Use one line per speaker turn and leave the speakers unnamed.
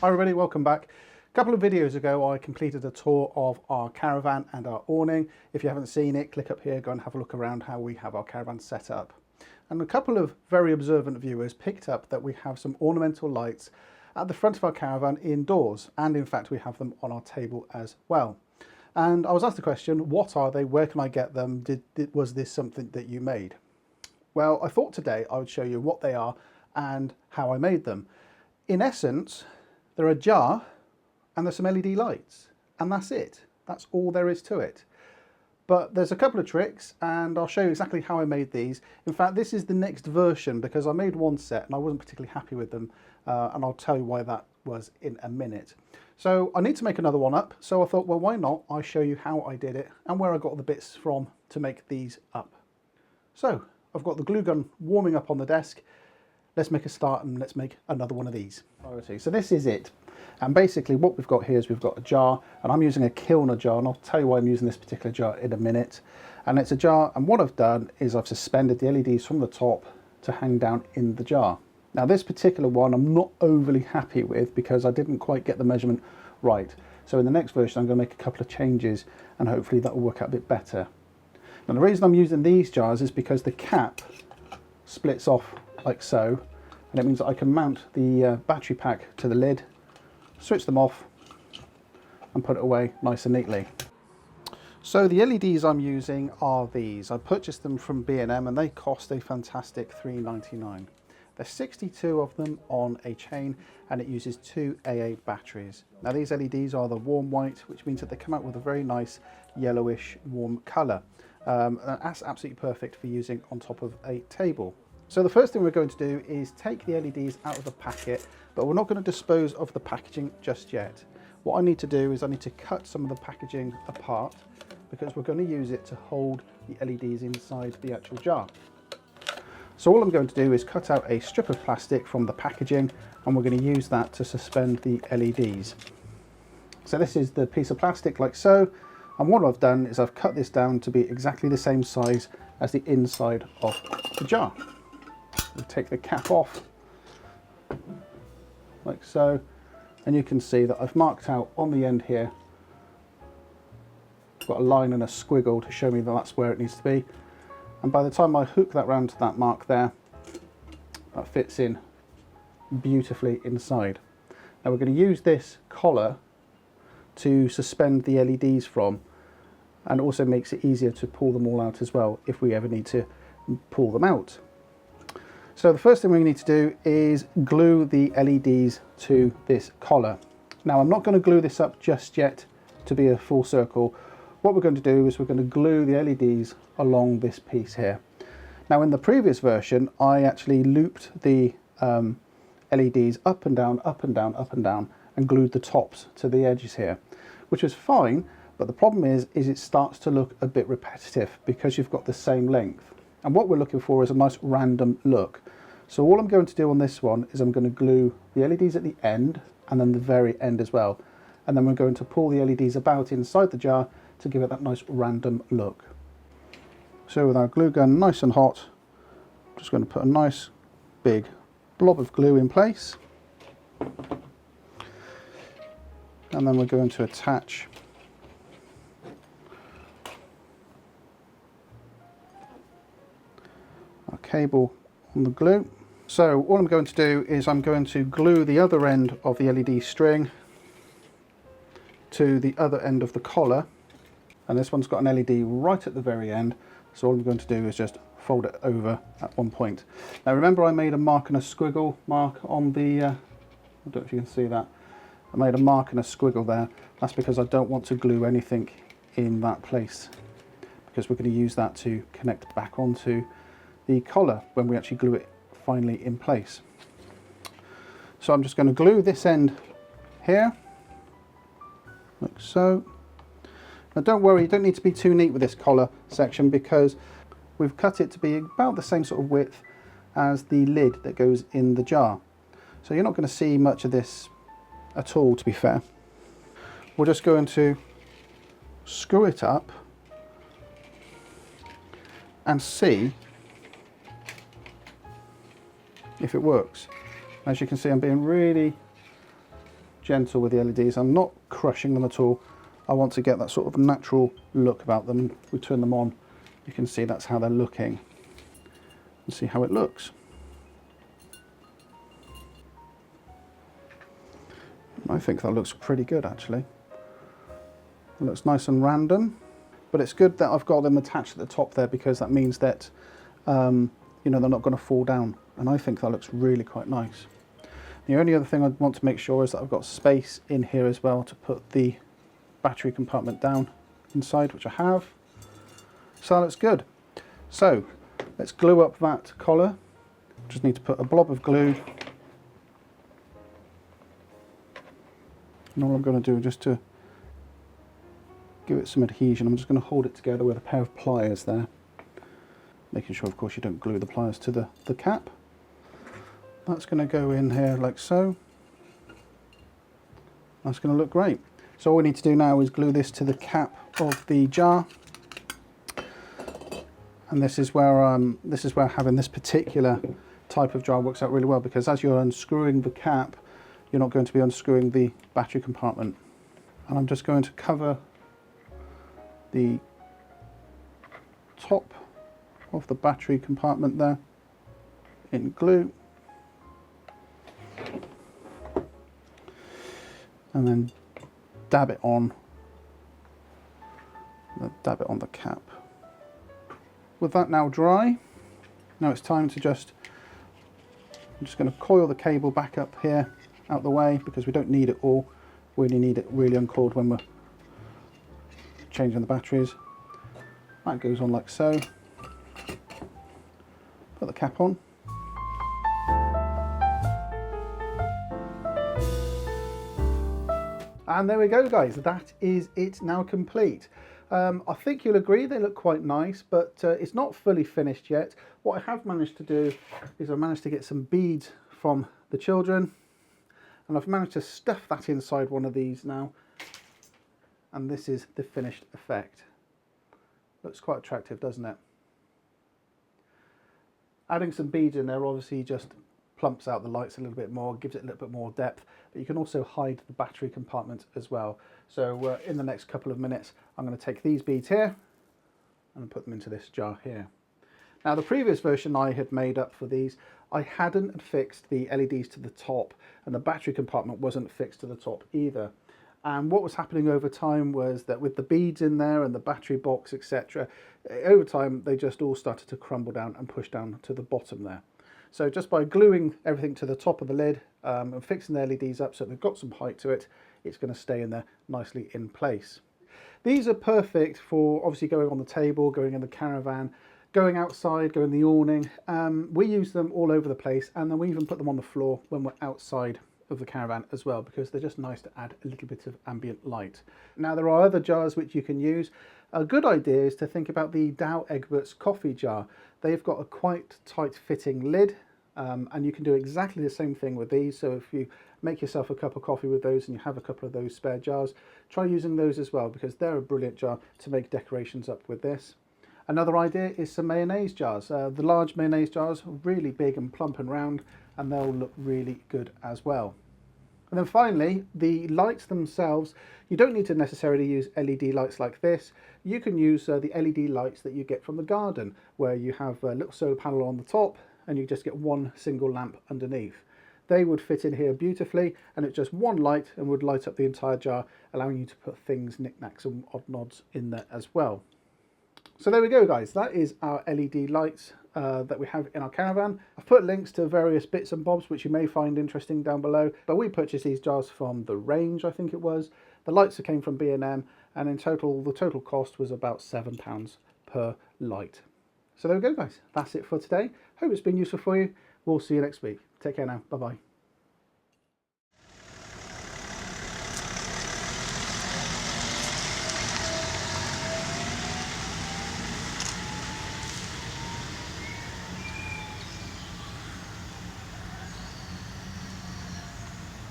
Hi everybody, welcome back. A couple of videos ago I completed a tour of our caravan and our awning. If you haven't seen it, click up here, go and have a look around how we have our caravan set up. And a couple of very observant viewers picked up that we have some ornamental lights at the front of our caravan indoors, and in fact we have them on our table as well. And I was asked the question, what are they, where can I get them, was this something that you made? Well, I thought today I would show you what they are and how I made them. In essence, they're a jar and there's some LED lights, and that's it. That's all there is to it. But there's a couple of tricks and I'll show you exactly how I made these. In fact, this is the next version because I made one set and I wasn't particularly happy with them, and I'll tell you why that was in a minute. So I need to make another one up, so I thought, well, why not? I show you how I did it and where I got the bits from to make these up. So I've got the glue gun warming up on the desk. Let's make a start and let's make another one of these. So this is it. And basically what we've got here is we've got a jar, and I'm using a Kilner jar, and I'll tell you why I'm using this particular jar in a minute. And it's a jar, and what I've done is I've suspended the LEDs from the top to hang down in the jar. Now this particular one I'm not overly happy with because I didn't quite get the measurement right. So in the next version I'm going to make a couple of changes and hopefully that will work out a bit better. Now the reason I'm using these jars is because the cap splits off like so, and it means that I can mount the battery pack to the lid, switch them off and put it away nice and neatly. So the LEDs I'm using are these. I purchased them from B&M and they cost a fantastic $3.99. There's 62 of them on a chain and it uses 2 AA batteries. Now these LEDs are the warm white, which means that they come out with a very nice yellowish warm colour. And that's absolutely perfect for using on top of a table. So the first thing we're going to do is take the LEDs out of the packet, but we're not going to dispose of the packaging just yet. What I need to do is I need to cut some of the packaging apart because we're going to use it to hold the LEDs inside the actual jar. So all I'm going to do is cut out a strip of plastic from the packaging, and we're going to use that to suspend the LEDs. So this is the piece of plastic like so, and what I've done is I've cut this down to be exactly the same size as the inside of the jar. We'll take the cap off like so, and you can see that I've marked out on the end here, I've got a line and a squiggle to show me that that's where it needs to be, and by the time I hook that round to that mark there, that fits in beautifully inside. Now we're going to use this collar to suspend the LEDs from, and it also makes it easier to pull them all out as well if we ever need to pull them out. So the first thing we need to do is glue the LEDs to this collar. Now I'm not going to glue this up just yet to be a full circle. What we're going to do is we're going to glue the LEDs along this piece here. Now in the previous version I actually looped the LEDs up and down, up and down, up and down, and glued the tops to the edges here, which was fine, but the problem is it starts to look a bit repetitive because you've got the same length. And what we're looking for is a nice random look. So all I'm going to do on this one is I'm going to glue the LEDs at the end and then the very end as well. And then we're going to pull the LEDs about inside the jar to give it that nice random look. So with our glue gun nice and hot, I'm just going to put a nice big blob of glue in place. And then we're going to attach our cable on the glue. So all I'm going to do is I'm going to glue the other end of the LED string to the other end of the collar, and this one's got an LED right at the very end, so all I'm going to do is just fold it over at one point. Now remember I made a mark and a squiggle mark on the, I don't know if you can see that, I made a mark and a squiggle there. That's because I don't want to glue anything in that place, because we're going to use that to connect back onto the collar when we actually glue it finally in place. So I'm just going to glue this end here, like so. Now don't worry, you don't need to be too neat with this collar section because we've cut it to be about the same sort of width as the lid that goes in the jar. So you're not going to see much of this at all, to be fair. We're just going to screw it up and see if it works. As you can see, I'm being really gentle with the LEDs. I'm not crushing them at all. I want to get that sort of natural look about them. We turn them on, you can see that's how they're looking. And see how it looks. I think that looks pretty good actually. It looks nice and random, but it's good that I've got them attached at the top there, because that means that you know, they're not going to fall down, and I think that looks really quite nice. The only other thing I want to make sure is that I've got space in here as well to put the battery compartment down inside, which I have. So that looks good. So let's glue up that collar. Just need to put a blob of glue. And all I'm going to do, just to give it some adhesion, I'm just going to hold it together with a pair of pliers there. Making sure, of course, you don't glue the pliers to the cap. That's going to go in here like so. That's going to look great. So all we need to do now is glue this to the cap of the jar. And this is where having this particular type of jar works out really well, because as you're unscrewing the cap, you're not going to be unscrewing the battery compartment. And I'm just going to cover the top of the battery compartment there in glue, and then dab it on the cap. With that now dry, now it's time to I'm just going to coil the cable back up here out the way, because we don't need it all. We only need it really uncoiled when we're changing the batteries. That goes on like so. Put the cap on. And there we go, guys. That is it now complete. I think you'll agree they look quite nice, but it's not fully finished yet. What I have managed to do is I've managed to get some beads from the children, and I've managed to stuff that inside one of these now. And this is the finished effect. Looks quite attractive, doesn't it? Adding some beads in there obviously just plumps out the lights a little bit more, gives it a little bit more depth, but you can also hide the battery compartment as well. So in the next couple of minutes, I'm going to take these beads here and put them into this jar here. Now, the previous version I had made up for these, I hadn't fixed the LEDs to the top, and the battery compartment wasn't fixed to the top either. And what was happening over time was that with the beads in there and the battery box, etc., over time they just all started to crumble down and push down to the bottom there. So just by gluing everything to the top of the lid and fixing the LEDs up so they've got some height to it, it's going to stay in there nicely in place. These are perfect for obviously going on the table, going in the caravan, going outside, going in the awning. We use them all over the place, and then we even put them on the floor when we're outside of the caravan as well, because they're just nice to add a little bit of ambient light. Now, there are other jars which you can use. A good idea is to think about the Dow Egbert's coffee jar. They've got a quite tight fitting lid, and you can do exactly the same thing with these. So if you make yourself a cup of coffee with those and you have a couple of those spare jars, try using those as well, because they're a brilliant jar to make decorations up with this. Another idea is some mayonnaise jars. The large mayonnaise jars are really big and plump and round, and they'll look really good as well. And then finally, the lights themselves, you don't need to necessarily use LED lights like this. You can use the LED lights that you get from the garden, where you have a little solar panel on the top and you just get one single lamp underneath. They would fit in here beautifully, and it's just one light and would light up the entire jar, allowing you to put things, knickknacks and odd nods in there as well. So there we go, guys. That is our LED lights that we have in our caravan. I've put links to various bits and bobs which you may find interesting down below, but we purchased these jars from The Range, I think it was. The lights came from B&M, and in total, the total cost was about £7 per light. So there we go, guys. That's it for today. Hope it's been useful for you. We'll see you next week. Take care now. Bye-bye.